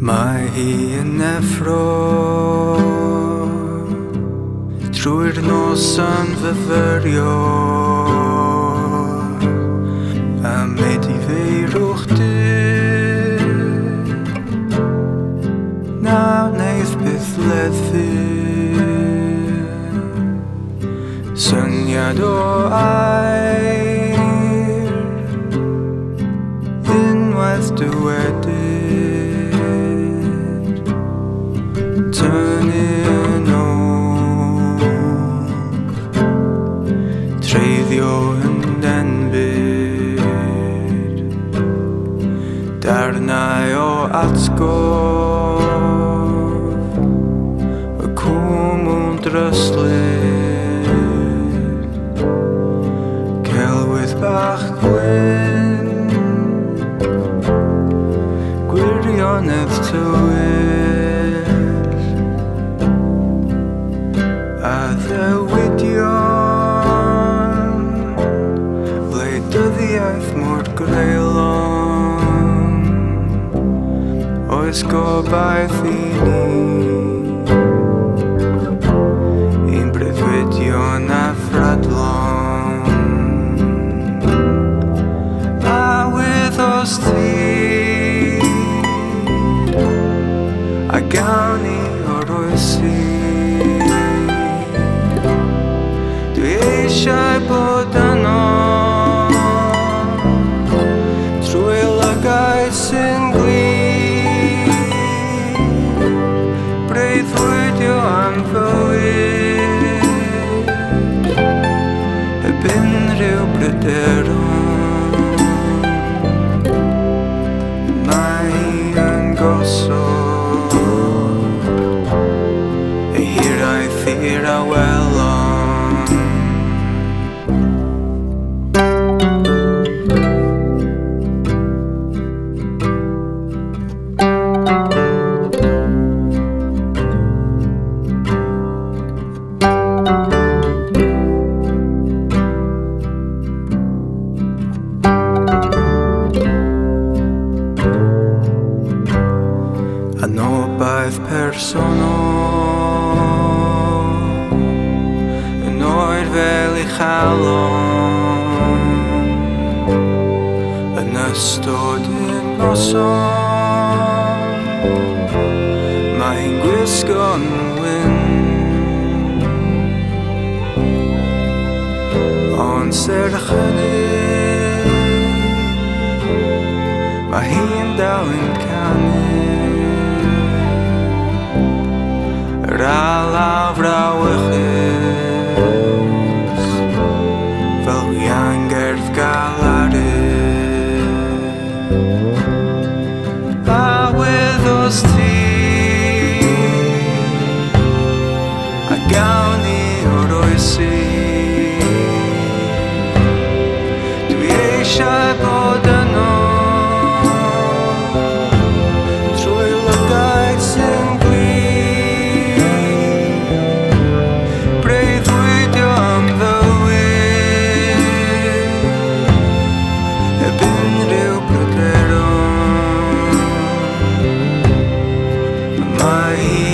Mae hi yn effro trwy'r nos yn fyfyrio a med I feirwch dy na wneud byth leddu syniad o air unwaith dywedig Tynnu nhw treiddio yn denbyd darnau o atgof y cwmwn dryslyd celwydd bach gwyn gwirionedd tywydd a ddewidion wleidyddiaeth mor greulon oes gobaith I ni un breuddwydion a ffradlon a wythos ti a gawn ni o'r oesi eisiau bod yno trwy lygau sy'n glin breuddwydio am fywyd heb unrhyw bryderon mae hi yn gosod ei hiraeth i'r Awelon Anobaith personol yn oer fel I chalon yn ystod un noson mae hi'n gwisgo'n wyn ond serch hynny mae hi'n dal yn canu Yr alaf rawechus fel wiangerdd galaryd a wythos ti a gawn ni o'r oesi dwi eisiau bod yno trwy lygau sy'n my